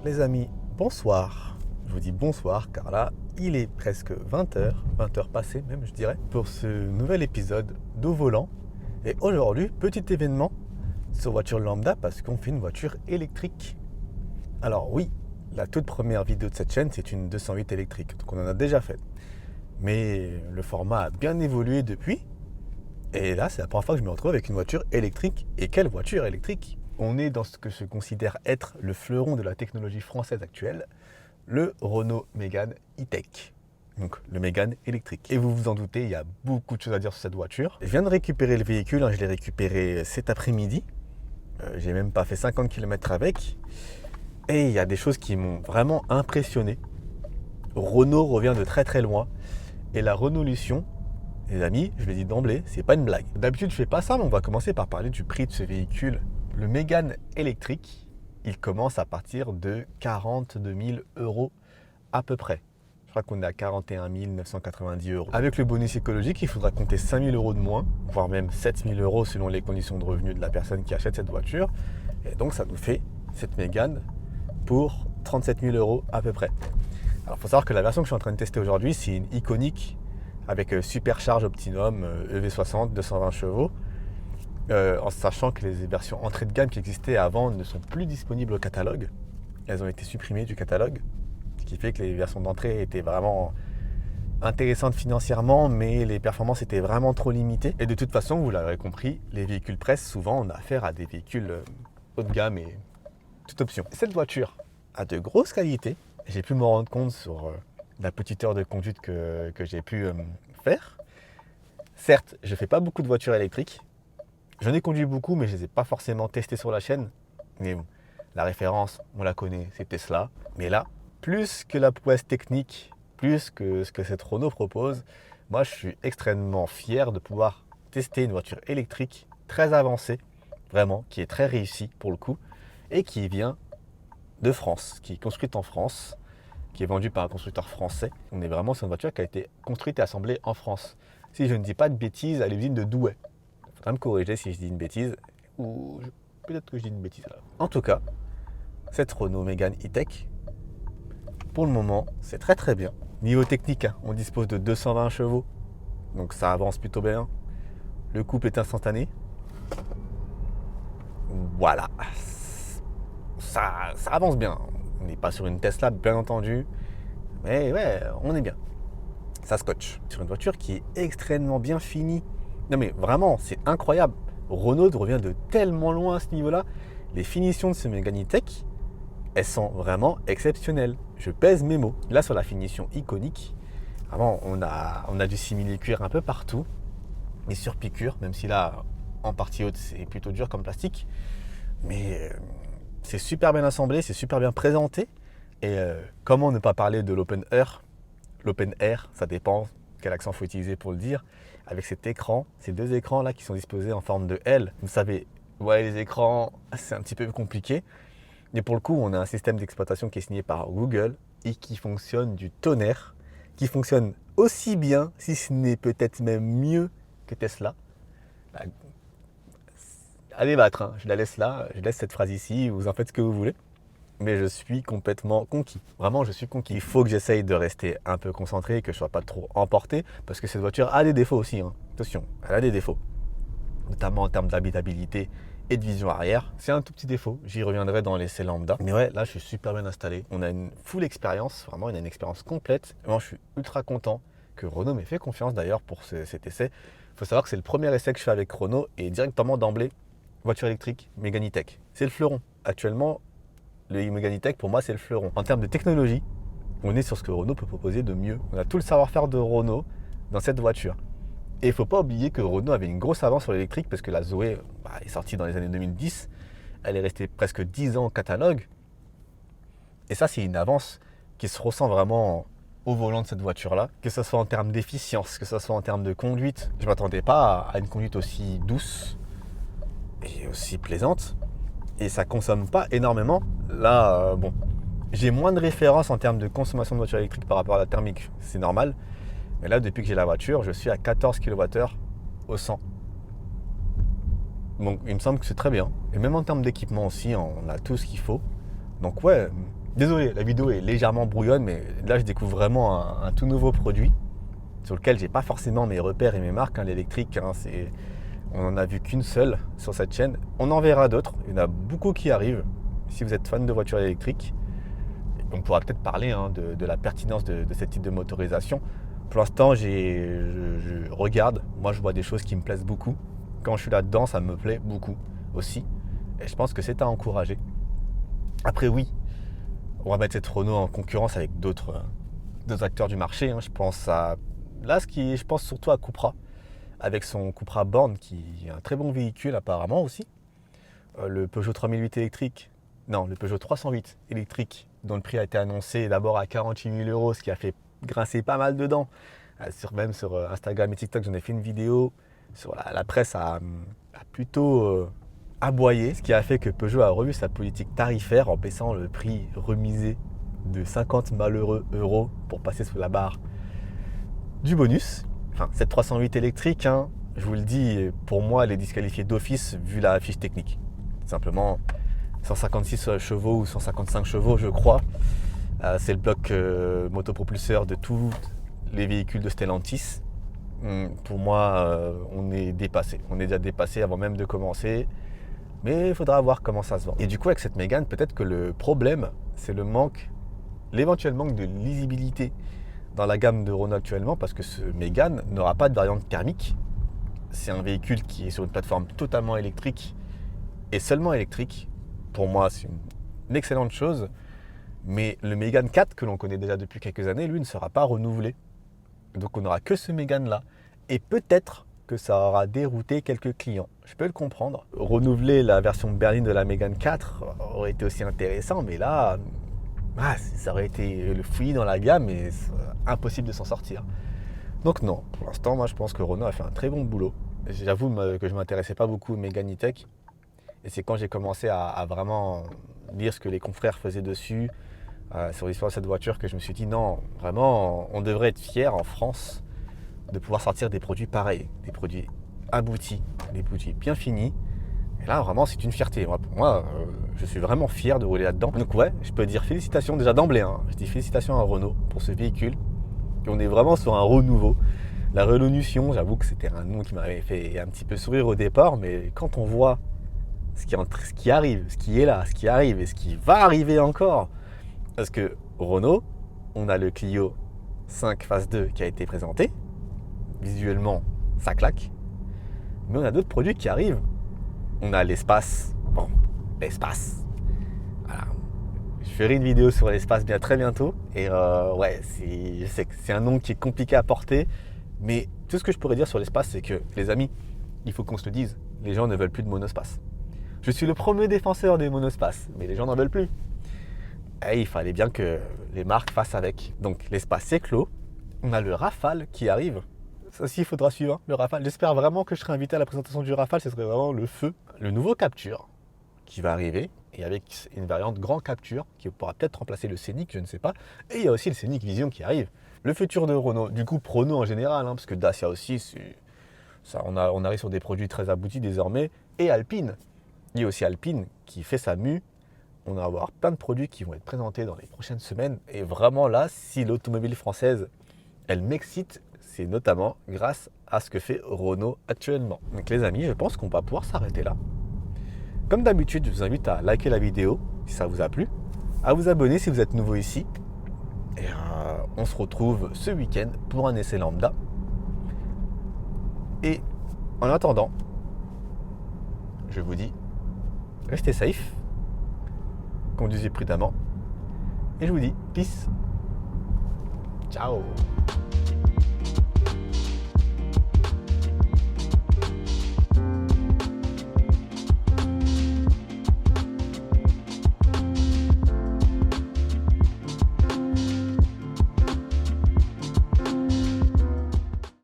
Les amis, bonsoir. Je vous dis bonsoir car là, il est presque 20h, 20h passées même je dirais, pour ce nouvel épisode d'Au Volant. Et aujourd'hui, petit événement sur voiture lambda parce qu'on fait une voiture électrique. Alors oui, la toute première vidéo de cette chaîne, c'est une 208 électrique, donc on en a déjà fait. Mais le format a bien évolué depuis. Et là, c'est la première fois que je me retrouve avec une voiture électrique. Et quelle voiture électrique! On est dans ce que je considère être le fleuron de la technologie française actuelle, le Renault Mégane E-Tech. Donc le Mégane électrique. Et vous vous en doutez, il y a beaucoup de choses à dire sur cette voiture. Je viens de récupérer le véhicule, je l'ai récupéré cet après-midi. J'ai même pas fait 50 km avec. Et il y a des choses qui m'ont vraiment impressionné. Renault revient de très très loin. Et la Renaulution, les amis, je le dis d'emblée, c'est pas une blague. D'habitude, je fais pas ça, mais on va commencer par parler du prix de ce véhicule. Le Mégane électrique, il commence à partir de 42 000 € à peu près. Je crois qu'on est à 41 990 €. Avec le bonus écologique, il faudra compter 5 000 € de moins, voire même 7 000 € selon les conditions de revenus de la personne qui achète cette voiture. Et donc, ça nous fait cette Mégane pour 37 000 € à peu près. Alors, il faut savoir que la version que je suis en train de tester aujourd'hui, c'est une iconique avec supercharge Optimum EV60, 220 chevaux, en sachant que les versions entrée de gamme qui existaient avant ne sont plus disponibles au catalogue. Elles ont été supprimées du catalogue, ce qui fait que les versions d'entrée étaient vraiment intéressantes financièrement, mais les performances étaient vraiment trop limitées. Et de toute façon, vous l'avez compris, les véhicules presse, souvent on a affaire à des véhicules haut de gamme et toute option. Cette voiture a de grosses qualités. J'ai pu me rendre compte sur la petite heure de conduite que j'ai pu faire. Certes, je ne fais pas beaucoup de voitures électriques. J'en ai conduit beaucoup, mais je ne les ai pas forcément testées sur la chaîne. Mais bon, la référence, on la connaît, c'est Tesla. Mais là, plus que la prouesse technique, plus que ce que cette Renault propose, moi je suis extrêmement fier de pouvoir tester une voiture électrique très avancée, vraiment, qui est très réussie pour le coup, et qui vient de France, qui est construite en France, qui est vendue par un constructeur français. On est vraiment sur une voiture qui a été construite et assemblée en France. Si je ne dis pas de bêtises, à l'usine de Douai. Il faudra me corriger si je dis une bêtise, ou peut-être que je dis une bêtise alors. En tout cas, cette Renault Mégane E-Tech, pour le moment, c'est très très bien. Niveau technique, on dispose de 220 chevaux, donc ça avance plutôt bien. Le couple est instantané. Voilà, ça avance bien. On n'est pas sur une Tesla, bien entendu, mais ouais, on est bien. Ça scotche. Sur une voiture qui est extrêmement bien finie. Non mais vraiment, c'est incroyable. Renault revient de tellement loin à ce niveau-là. Les finitions de ce Mégane E-Tech, elles sont vraiment exceptionnelles. Je pèse mes mots. Là, sur la finition iconique, vraiment, on a du simili-cuir un peu partout. Et sur piqûre, même si là, en partie haute, c'est plutôt dur comme plastique. Mais c'est super bien assemblé, c'est super bien présenté. Et comment ne pas parler de l'open air? L'open air, ça dépend quel accent il faut utiliser pour le dire. Avec cet écran, ces deux écrans là qui sont disposés en forme de L. Vous savez, ouais, les écrans, c'est un petit peu compliqué. Mais pour le coup, on a un système d'exploitation qui est signé par Google et qui fonctionne du tonnerre, qui fonctionne aussi bien, si ce n'est peut-être même mieux que Tesla. Bah, à débattre, hein. Je la laisse là, je laisse cette phrase ici, vous en faites ce que vous voulez. Mais je suis complètement conquis. Vraiment, je suis conquis. Il faut que j'essaye de rester un peu concentré, que je ne sois pas trop emporté, parce que cette voiture a des défauts aussi, hein. Attention, elle a des défauts. Notamment en termes d'habitabilité et de vision arrière. C'est un tout petit défaut, j'y reviendrai dans l'essai lambda. Mais ouais, là, je suis super bien installé. On a une full expérience, vraiment, on a une expérience complète. Vraiment, je suis ultra content que Renault m'ait fait confiance d'ailleurs pour cet essai. Il faut savoir que c'est le premier essai que je fais avec Renault et directement d'emblée, voiture électrique, Mégane E-Tech. C'est le fleuron. Actuellement, le Mégane E-Tech, pour moi, c'est le fleuron. En termes de technologie, on est sur ce que Renault peut proposer de mieux. On a tout le savoir-faire de Renault dans cette voiture. Et il ne faut pas oublier que Renault avait une grosse avance sur l'électrique parce que la Zoé est sortie dans les années 2010. Elle est restée presque 10 ans au catalogue. Et ça, c'est une avance qui se ressent vraiment au volant de cette voiture-là. Que ce soit en termes d'efficience, que ce soit en termes de conduite. Je ne m'attendais pas à une conduite aussi douce et aussi plaisante. Et ça consomme pas énormément. Là, bon, j'ai moins de références en termes de consommation de voiture électrique par rapport à la thermique, c'est normal. Mais là, depuis que j'ai la voiture, je suis à 14 kWh au 100. Donc, il me semble que c'est très bien. Et même en termes d'équipement aussi, on a tout ce qu'il faut. Donc ouais, Désolé, la vidéo est légèrement brouillonne, mais là je découvre vraiment un tout nouveau produit sur lequel j'ai pas forcément mes repères et mes marques. L'électrique, on en a vu qu'une seule sur cette chaîne. On en verra d'autres, il y en a beaucoup qui arrivent. Si vous êtes fan de voitures électriques, on pourra peut-être parler de la pertinence de ce type de motorisation. Pour l'instant, je regarde, moi je vois des choses qui me plaisent beaucoup. Quand je suis là-dedans, ça me plaît beaucoup aussi. Et je pense que c'est à encourager. Après oui, on va mettre cette Renault en concurrence avec d'autres acteurs du marché. Je pense je pense surtout à Cupra, avec son Cupra Born qui est un très bon véhicule apparemment aussi. Le Peugeot 3008 électrique, non, le Peugeot 308 électrique, dont le prix a été annoncé d'abord à 48 000 €, ce qui a fait grincer pas mal de dents. Même sur Instagram et TikTok, j'en ai fait une vidéo. Sur la presse a plutôt aboyé, ce qui a fait que Peugeot a revu sa politique tarifaire en baissant le prix remisé de 50 malheureux euros pour passer sous la barre du bonus. Enfin, cette 308 électrique, je vous le dis, pour moi, elle est disqualifiée d'office vu la fiche technique. Simplement, 156 chevaux ou 155 chevaux, je crois. C'est le bloc motopropulseur de tous les véhicules de Stellantis. Pour moi, on est dépassé. On est déjà dépassé avant même de commencer. Mais il faudra voir comment ça se vend. Et du coup, avec cette Mégane, peut-être que le problème, c'est l'éventuel manque de lisibilité dans la gamme de Renault actuellement, parce que ce Mégane n'aura pas de variante thermique. C'est un véhicule qui est sur une plateforme totalement électrique et seulement électrique. Pour moi, c'est une excellente chose. Mais le Mégane 4, que l'on connaît déjà depuis quelques années, lui, ne sera pas renouvelé. Donc on n'aura que ce Mégane-là. Et peut-être que ça aura dérouté quelques clients. Je peux le comprendre. Renouveler la version berline de la Mégane 4 aurait été aussi intéressant, mais là, ça aurait été le fouillis dans la gamme et impossible de s'en sortir. Donc non, pour l'instant, moi je pense que Renault a fait un très bon boulot. J'avoue que je ne m'intéressais pas beaucoup au Mégane E-Tech. Et c'est quand j'ai commencé à vraiment lire ce que les confrères faisaient dessus, sur l'histoire de cette voiture, que je me suis dit non, vraiment, on devrait être fier en France de pouvoir sortir des produits pareils, des produits aboutis, des produits bien finis. Et là, vraiment, c'est une fierté. Pour moi, je suis vraiment fier de rouler là-dedans. Donc ouais, je peux dire félicitations déjà d'emblée. Je dis félicitations à Renault pour ce véhicule. Et on est vraiment sur un renouveau. La Renaulution, j'avoue que c'était un nom qui m'avait fait un petit peu sourire au départ, mais quand on voit ce qui arrive, ce qui est là, ce qui arrive et ce qui va arriver encore, parce que Renault, on a le Clio 5 phase 2 qui a été présenté. Visuellement, ça claque. Mais on a d'autres produits qui arrivent. On a l'espace. Bon, l'espace. Voilà. Je ferai une vidéo sur l'espace très bientôt. Et ouais, je sais que c'est un nom qui est compliqué à porter. Mais tout ce que je pourrais dire sur l'espace, c'est que, les amis, il faut qu'on se le dise, les gens ne veulent plus de monospace. Je suis le premier défenseur des monospaces, mais les gens n'en veulent plus. Et il fallait bien que les marques fassent avec. Donc l'espace c'est clos. On a le Rafale qui arrive. Ça aussi, il faudra suivre, le Rafale. J'espère vraiment que je serai invité à la présentation du Rafale. Ce serait vraiment le feu. Le nouveau Capture qui va arriver. Et avec une variante grand Capture qui pourra peut-être remplacer le Scénic, je ne sais pas. Et il y a aussi le Scénic Vision qui arrive. Le futur de Renault. Du coup, Renault en général, parce que Dacia aussi, on arrive sur des produits très aboutis désormais. Et Alpine. Il y a aussi Alpine qui fait sa mue. On va avoir plein de produits qui vont être présentés dans les prochaines semaines. Et vraiment là, si l'automobile française, elle m'excite, c'est notamment grâce à ce que fait Renault actuellement. Donc les amis, je pense qu'on va pouvoir s'arrêter là. Comme d'habitude, je vous invite à liker la vidéo si ça vous a plu, à vous abonner si vous êtes nouveau ici. Et on se retrouve ce week-end pour un essai lambda. Et en attendant, je vous dis, restez safe, conduisez prudemment. Et je vous dis, peace. Ciao.